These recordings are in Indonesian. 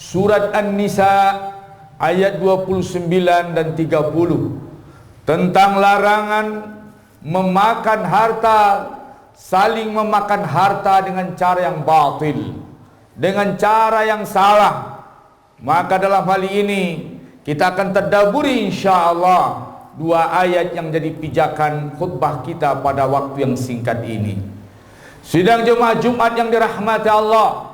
surat An-Nisa ayat 29 dan 30 tentang larangan memakan harta, saling memakan harta dengan cara yang batil, dengan cara yang salah. Maka dalam hal ini kita akan tadabburi insyaallah dua ayat yang jadi pijakan khutbah kita pada waktu yang singkat ini. Sidang jemaah Jumat yang dirahmati Allah,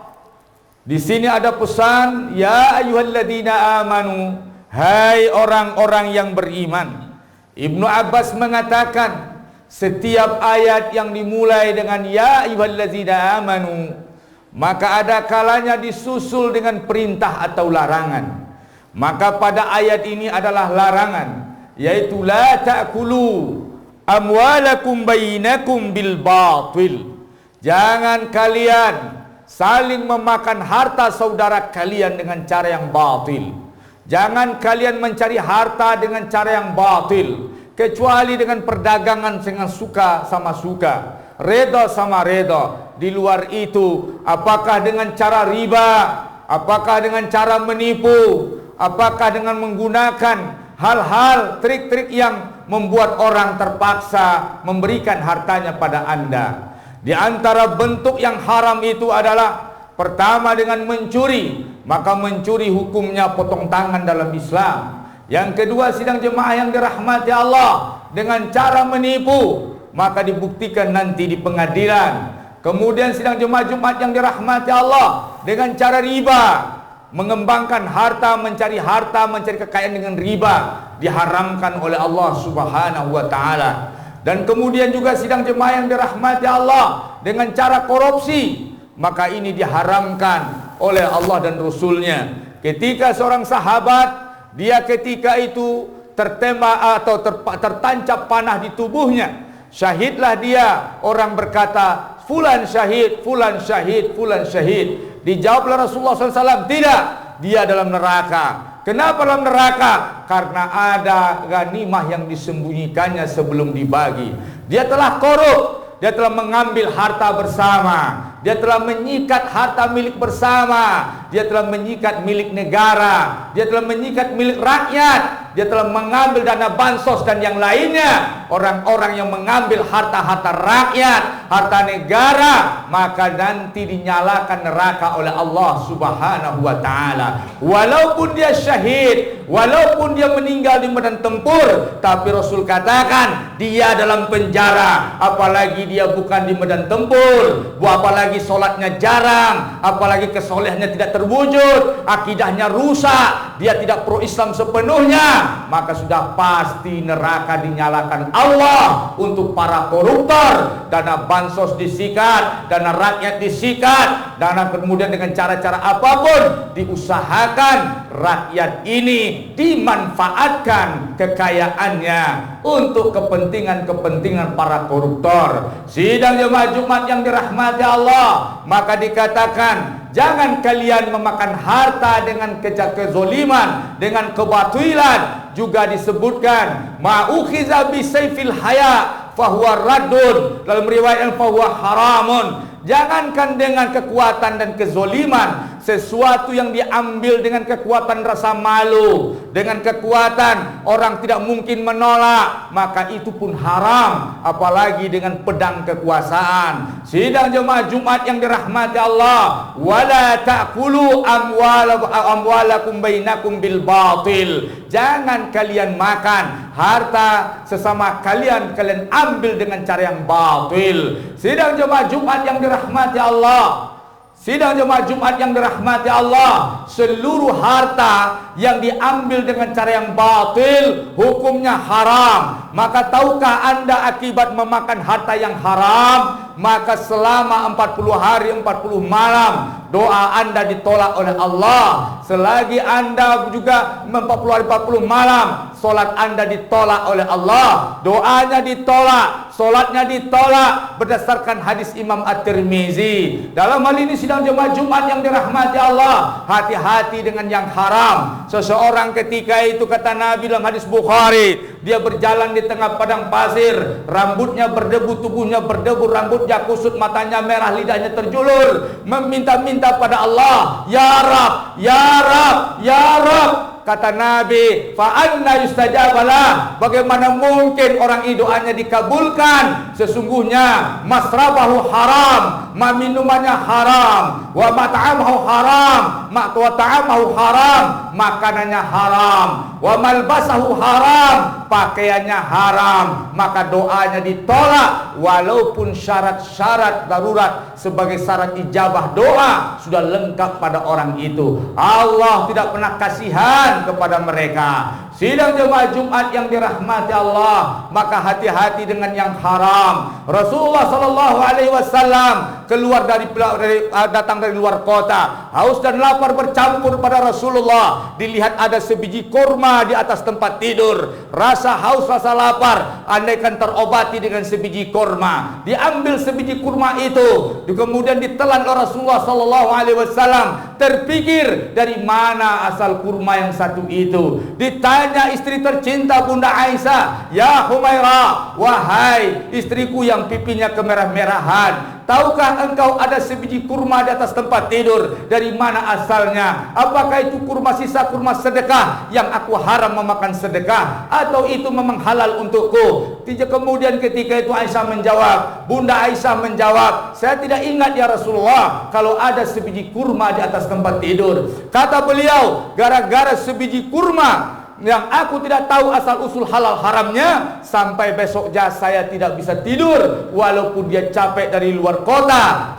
di sini ada pesan, ya ayyuhalladzina amanu, hai orang-orang yang beriman. Ibnu Abbas mengatakan setiap ayat yang dimulai dengan ya ayyuhalladzina amanu, maka ada kalanya disusul dengan perintah atau larangan. Maka pada ayat ini adalah larangan, yaitu la ta'kulu amwalakum bainakum bil batil. Jangan kalian saling memakan harta saudara kalian dengan cara yang batil. Jangan kalian mencari harta dengan cara yang batil, kecuali dengan perdagangan dengan suka sama suka, reda sama reda. Di luar itu, apakah dengan cara riba, apakah dengan cara menipu, apakah dengan menggunakan hal-hal trik-trik yang membuat orang terpaksa memberikan hartanya pada Anda. Di antara bentuk yang haram itu adalah pertama dengan mencuri, maka mencuri hukumnya potong tangan dalam Islam. Yang kedua, sidang jemaah yang dirahmati Allah, dengan cara menipu, maka dibuktikan nanti di pengadilan. Kemudian sidang jemaah Jumat yang dirahmati Allah, dengan cara riba, mengembangkan harta, mencari kekayaan dengan riba, diharamkan oleh Allah Subhanahu wa taala. Dan kemudian juga sidang jemaah yang dirahmati Allah, dengan cara korupsi, maka ini diharamkan oleh Allah dan Rasulnya. Ketika seorang sahabat, dia ketika itu tertembak atau tertancap panah di tubuhnya, syahidlah dia. Orang berkata, fulan syahid, fulan syahid, fulan syahid. Dijawablah Rasulullah SAW, tidak, dia dalam neraka. Kenapa dalam neraka? Karena ada ghanimah yang disembunyikannya sebelum dibagi. Dia telah korup, dia telah mengambil harta bersama, dia telah menyikat harta milik bersama, dia telah menyikat milik negara, dia telah menyikat milik rakyat, dia telah mengambil dana bansos dan yang lainnya. Orang-orang yang mengambil harta-harta rakyat, harta negara, maka nanti dinyalakan neraka oleh Allah Subhanahu wa taala. Walaupun dia syahid, walaupun dia meninggal di medan tempur, tapi Rasul katakan dia dalam penjara. Apalagi dia bukan di medan tempur, apalagi sholatnya jarang, apalagi kesolehnya tidak terwujud, akidahnya rusak, dia tidak pro Islam sepenuhnya, maka sudah pasti neraka dinyalakan Allah untuk para koruptor. Dana bansos disikat, dana rakyat disikat, dana kemudian dengan cara-cara apapun diusahakan rakyat ini dimanfaatkan kekayaannya untuk kepentingan-kepentingan para koruptor. Sidang jemaah Jumat yang dirahmati Allah, maka dikatakan jangan kalian memakan harta dengan kezoliman, dengan kebatilan. Juga disebutkan ma'ukhiza bisayfil haya fahuwa raddun, dalam riwayat yang fahuwa haramun. Jangankan dengan kekuatan dan kezoliman, sesuatu yang diambil dengan kekuatan rasa malu, dengan kekuatan orang tidak mungkin menolak, maka itu pun haram, apalagi dengan pedang kekuasaan. Sidang jemaah Jumat yang dirahmati Allah, wala ta'kulu amwalakum bainakum bil batil. Jangan kalian makan harta sesama kalian, kalian ambil dengan cara yang batil. Sidang jemaah Jumat yang dirahmati Allah, sidang jemaah Jumat yang dirahmati Allah, seluruh harta yang diambil dengan cara yang batil hukumnya haram. Maka tahukah Anda akibat memakan harta yang haram? Maka selama 40 hari 40 malam doa Anda ditolak oleh Allah. Selagi Anda juga 40 hari 40 malam solat Anda ditolak oleh Allah, doanya ditolak, solatnya ditolak, berdasarkan hadis Imam At-Tirmizi. Dalam hal ini sidang jemaah Jumat yang dirahmati Allah, hati-hati dengan yang haram. Seseorang ketika itu, kata Nabi dalam hadis Bukhari, Dia berjalan di tengah padang pasir, rambutnya berdebu, tubuhnya berdebu, rambutnya kusut, matanya merah, lidahnya terjulur, meminta-minta pada Allah, "Ya Rab, ya Rab, ya Rab." Kata Nabi, "Fa anna yustajabalah." Bagaimana mungkin orang ini doanya dikabulkan? Sesungguhnya masrabahu haram, minumannya haram, wa mat'amahu haram, ta'amahu haram, makanannya haram, wa malbasahu haram, pakaiannya haram, maka doanya ditolak walaupun syarat-syarat darurat sebagai syarat ijabah doa sudah lengkap pada orang itu. Allah tidak pernah kasihan kepada mereka. Sidang jemaah Jumat yang dirahmati Allah, maka hati-hati dengan yang haram. Rasulullah sallallahu alaihi wasallam keluar datang dari luar kota, haus dan lapar bercampur pada Rasulullah. Dilihat ada sebiji kurma di atas tempat tidur. Rasa haus, rasa lapar andaikan terobati dengan sebiji kurma. Diambil sebiji kurma itu, kemudian ditelan oleh Rasulullah sallallahu alaihi wasallam. Terpikir, dari mana asal kurma yang satu itu? Ditanya istri tercinta Bunda Aisyah, "Ya Humairah, wahai istriku yang pipinya kemerah-merahan, tahukah engkau ada sebiji kurma di atas tempat tidur? Dari mana asalnya? Apakah itu kurma sisa kurma sedekah yang aku haram memakan sedekah, atau itu memang halal untukku?" Kemudian ketika itu Aisyah menjawab, Bunda Aisyah menjawab, "Saya tidak ingat ya Rasulullah kalau ada sebiji kurma di atas tempat tidur." Kata beliau, gara-gara sebiji kurma yang aku tidak tahu asal usul halal haramnya, sampai besok saya tidak bisa tidur walaupun dia capek dari luar kota,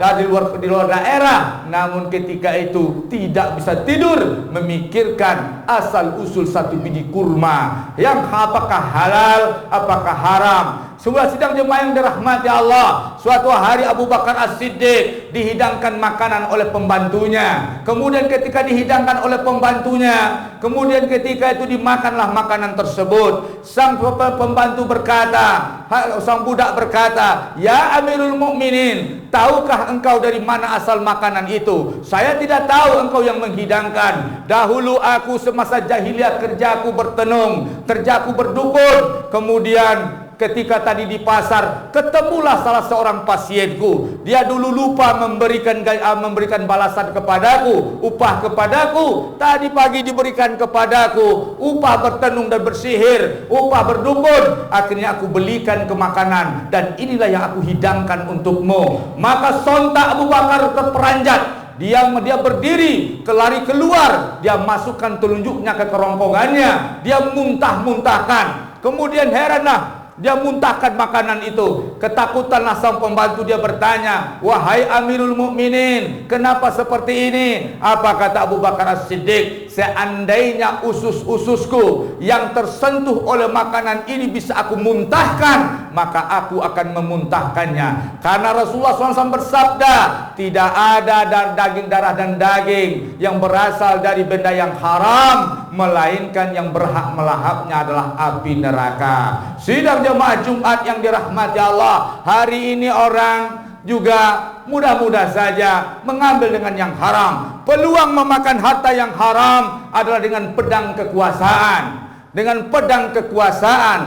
di luar daerah, namun ketika itu tidak bisa tidur memikirkan asal usul satu biji kurma yang apakah halal, apakah haram. Sebuah sidang jemaah yang dirahmati Allah, suatu hari Abu Bakar As-Siddiq dihidangkan makanan oleh pembantunya. Kemudian ketika dihidangkan oleh pembantunya, kemudian ketika itu dimakanlah makanan tersebut. Sang pembantu berkata, sang budak berkata, "Ya Amirul Mukminin, tahukah engkau dari mana asal makanan itu?" "Saya tidak tahu, engkau yang menghidangkan. Dahulu aku semasa jahiliyah kerjaku bertenung, kerjaku berdukun. Kemudian ketika tadi di pasar ketemulah salah seorang pasienku. Dia dulu lupa memberikan balasan kepadaku, upah kepadaku. Tadi pagi diberikan kepadaku upah bertenung dan bersihir, upah berdukun. Akhirnya aku belikan ke makanan dan inilah yang aku hidangkan untukmu." Maka sontak Abu Bakar terperanjat. Dia berdiri, lari keluar, dia masukkan telunjuknya ke kerongkongannya, dia muntah-muntahkan. Kemudian heranlah, dia muntahkan makanan itu. Ketakutanlah sang pembantu, dia bertanya, "Wahai Amirul Mukminin, kenapa seperti ini?" Apa kata Abu Bakar As-Siddiq? "Seandainya usus-ususku yang tersentuh oleh makanan ini bisa aku muntahkan, maka aku akan memuntahkannya." Karena Rasulullah SAW bersabda, tidak ada daging, darah dan daging yang berasal dari benda yang haram, melainkan yang berhak melahapnya adalah api neraka. Sidang jemaah Jumat yang dirahmati Allah, hari ini orang juga mudah-mudah saja mengambil dengan yang haram. Peluang memakan harta yang haram adalah dengan pedang kekuasaan. Dengan pedang kekuasaan.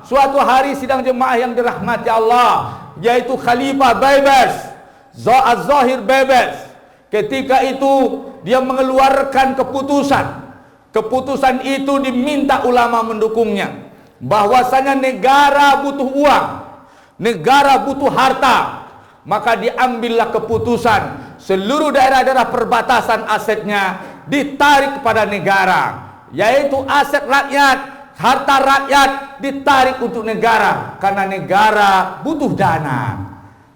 Suatu hari sidang jemaah yang dirahmati Allah, yaitu Khalifah bebas, Az-Zahir bebas. Ketika itu dia mengeluarkan keputusan. Keputusan itu diminta ulama mendukungnya, bahwasanya negara butuh uang, negara butuh harta. Maka diambillah keputusan seluruh daerah-daerah perbatasan asetnya ditarik kepada negara, yaitu aset rakyat, harta rakyat ditarik untuk negara, karena negara butuh dana.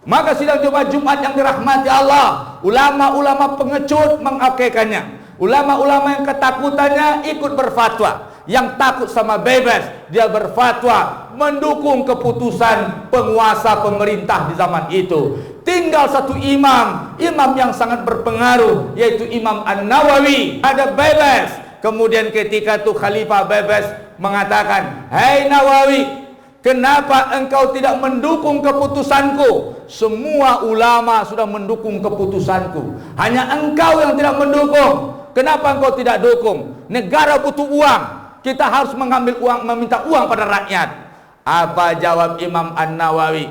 Maka sidang jemaah Jumat yang dirahmati Allah, ulama-ulama pengecut mengakekannya, ulama-ulama yang ketakutannya ikut berfatwa. Yang takut sama bebas, dia berfatwa mendukung keputusan penguasa pemerintah di zaman itu. Tinggal satu imam yang sangat berpengaruh, yaitu Imam An-Nawawi, ada bebas. Kemudian ketika itu Khalifah bebas mengatakan, "Hai Nawawi, kenapa engkau tidak mendukung keputusanku? Semua ulama sudah mendukung keputusanku, hanya engkau yang tidak mendukung. Kenapa engkau tidak dukung? Negara butuh uang, kita harus mengambil uang, meminta uang pada rakyat. Apa jawab Imam An-Nawawi?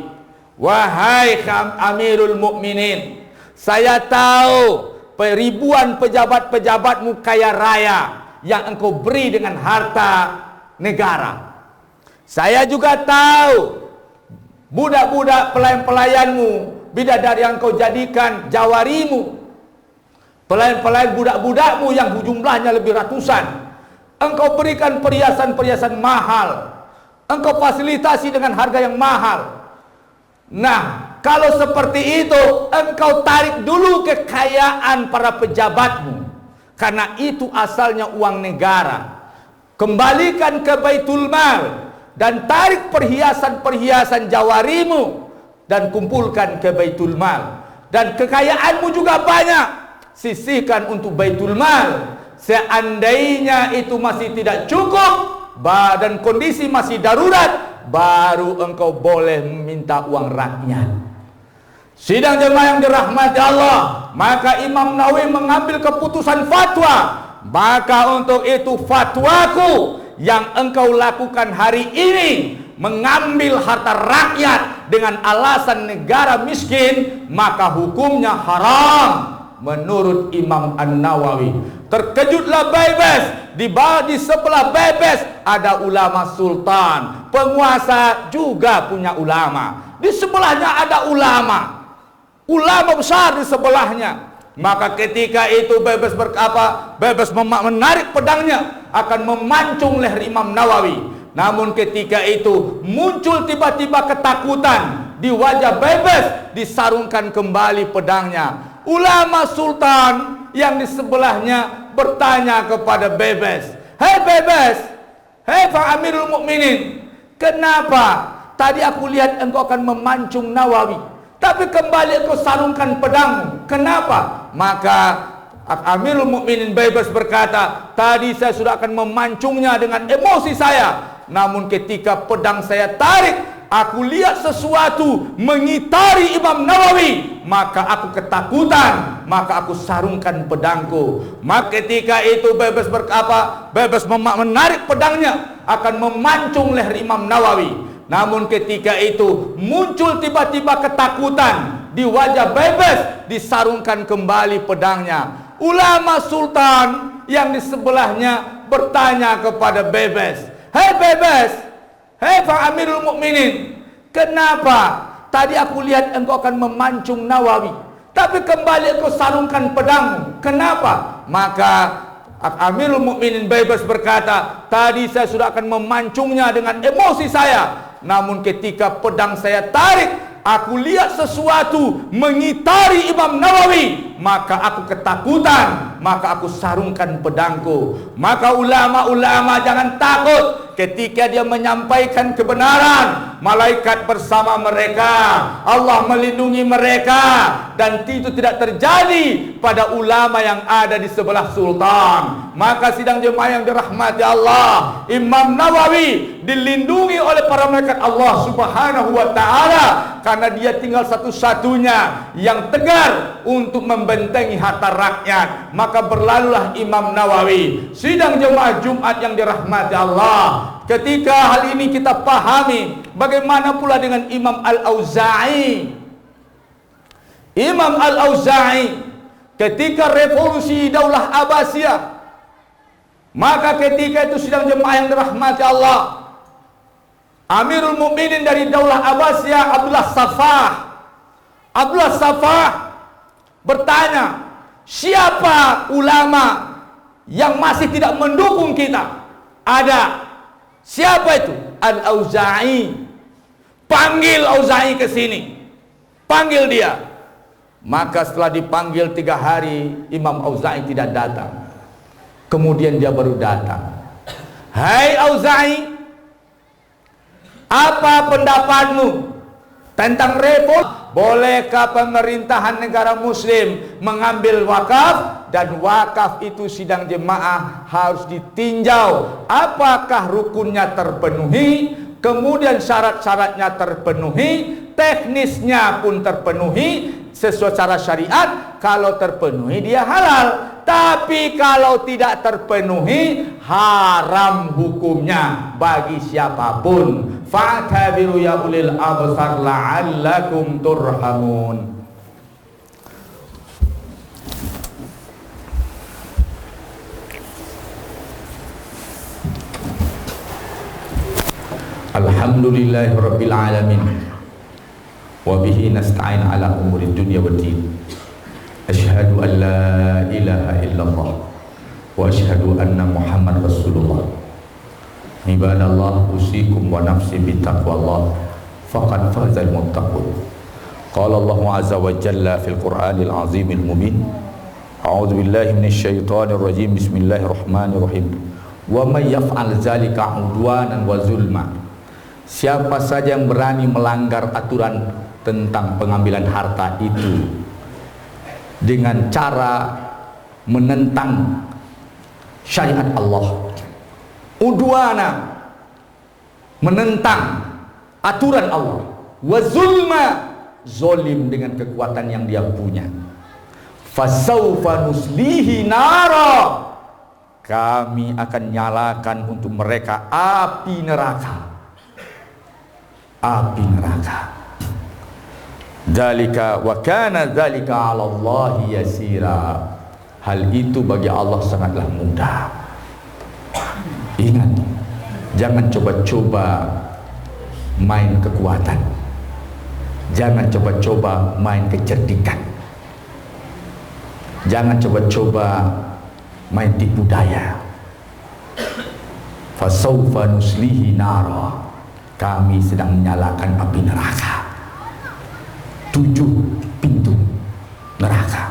Wahai Amirul Mukminin, saya tahu ribuan pejabat-pejabatmu kaya raya yang engkau beri dengan harta negara. Saya juga tahu budak-budak pelayan-pelayanmu, bidadari yang kau jadikan jawarimu, pelayan-pelayan budak-budakmu yang jumlahnya lebih ratusan, engkau berikan perhiasan-perhiasan mahal, engkau fasilitasi dengan harga yang mahal. Nah, kalau seperti itu, engkau tarik dulu kekayaan para pejabatmu, karena itu asalnya uang negara. Kembalikan ke Baitul Mal dan tarik perhiasan-perhiasan jawarimu dan kumpulkan ke Baitul Mal. Dan kekayaanmu juga banyak, sisihkan untuk Baitul Mal. Seandainya itu masih tidak cukup dan kondisi masih darurat, baru engkau boleh meminta uang rakyat. Sidang jemaah yang dirahmati Allah, maka Imam Nawawi mengambil keputusan fatwa. Maka untuk itu fatwaku yang engkau lakukan hari ini, mengambil harta rakyat dengan alasan negara miskin, maka hukumnya haram menurut Imam An-Nawawi. Terkejutlah Bebes, di sebelah Bebes ada ulama sultan, penguasa juga punya ulama, di sebelahnya ada ulama besar di sebelahnya. Maka ketika itu Bebes berkata, Bebes menarik pedangnya akan memancung leher Imam Nawawi. Namun ketika itu muncul tiba-tiba ketakutan di wajah Bebes, disarungkan kembali pedangnya. Ulama sultan yang di sebelahnya bertanya kepada Bebes, "Hei Bebes, hei Pak Amirul Mukminin, kenapa tadi aku lihat engkau akan memancung Nawawi, tapi kembali engkau sarungkan pedangmu? Kenapa?" Maka Amirul Mukminin Bebes berkata, "Tadi saya sudah akan memancungnya dengan emosi saya, namun ketika pedang saya tarik, aku lihat sesuatu mengitari Imam Nawawi, maka aku ketakutan, maka aku sarungkan pedangku." Maka ketika itu Bebes berkata, Bebes menarik pedangnya akan memancung leher Imam Nawawi. Namun ketika itu muncul tiba-tiba ketakutan di wajah Bebes, disarungkan kembali pedangnya. Ulama sultan yang di sebelahnya bertanya kepada Bebes, "Hei Bebes, hei Pak Amirul Mukminin, kenapa tadi aku lihat engkau akan memancung Nawawi, tapi kembali engkau sarungkan pedangmu? Kenapa?" Maka Amirul Mukminin Bebes berkata, "Tadi saya sudah akan memancungnya dengan emosi saya, namun ketika pedang saya tarik, aku lihat sesuatu mengitari Imam Nawawi, maka aku ketakutan, maka aku sarungkan pedangku." Maka ulama-ulama jangan takut ketika dia menyampaikan kebenaran. Malaikat bersama mereka, Allah melindungi mereka, dan itu tidak terjadi pada ulama yang ada di sebelah sultan. Maka sidang jemaah yang dirahmati Allah, Imam Nawawi dilindungi oleh para malaikat Allah Subhanahu wa ta'ala, karena dia tinggal satu-satunya yang tegar untuk membentengi harta rakyat. Maka berlalulah Imam Nawawi. Sidang jemaah Jumat yang dirahmati Allah, ketika hal ini kita pahami, bagaimana pula dengan Imam Al-Auza'i? Imam Al-Auza'i ketika revolusi Daulah Abbasiyah, maka ketika itu sidang jemaah yang dirahmati Allah, Amirul Mukminin dari Daulah Abbasiyah Abdullah Safah bertanya, siapa ulama yang masih tidak mendukung kita? Ada. Siapa itu? Al-Auza'i. Panggil Auza'i ke sini. Panggil dia. Maka setelah dipanggil 3 hari, Imam Auza'i tidak datang. Kemudian dia baru datang. "Hai Auza'i, apa pendapatmu tentang revolusi? Bolehkah pemerintahan negara muslim mengambil wakaf? Dan wakaf itu sidang jemaah harus ditinjau apakah rukunnya terpenuhi, kemudian syarat-syaratnya terpenuhi, teknisnya pun terpenuhi sesuai cara syariat, kalau terpenuhi dia halal. Tapi kalau tidak terpenuhi, haram hukumnya bagi siapapun. Fa'tabiru ya ulil absar la'allakum turhamun. Alhamdulillahi rabbil alamin, wa bihi nasta'in ala umuri dunya waddin. Asyhadu an la ilaha illallah wa asyhadu anna Muhammad Rasulullah. Ibadallah, usikum wa nafsi bittaqwallah, faqad fazal muttaqun. Qala Allah azza wa jalla fil Qur'anil azimil mubin. A'udzu billahi minasy syaithanir rajim. Bismillahirrahmanirrahim. Wa may yaf'al dzalika 'udwanan wa zulma. Siapa saja yang berani melanggar aturan tentang pengambilan harta itu dengan cara menentang syariat Allah, udwana, menentang aturan Allah, wa zulma, zolim dengan kekuatan yang dia punya, fasaufa nuslihi nara, kami akan nyalakan untuk mereka api neraka. Api neraka. Dzalika wa kana dzalika 'ala Allah yasira. Hal itu bagi Allah sangatlah mudah. Ingat, jangan coba-coba main kekuatan. Jangan coba-coba main kecerdikan. Jangan coba-coba main tipu daya. Fasaufa nuslihi nara. Kami sedang menyalakan api neraka. 7 pintu neraka.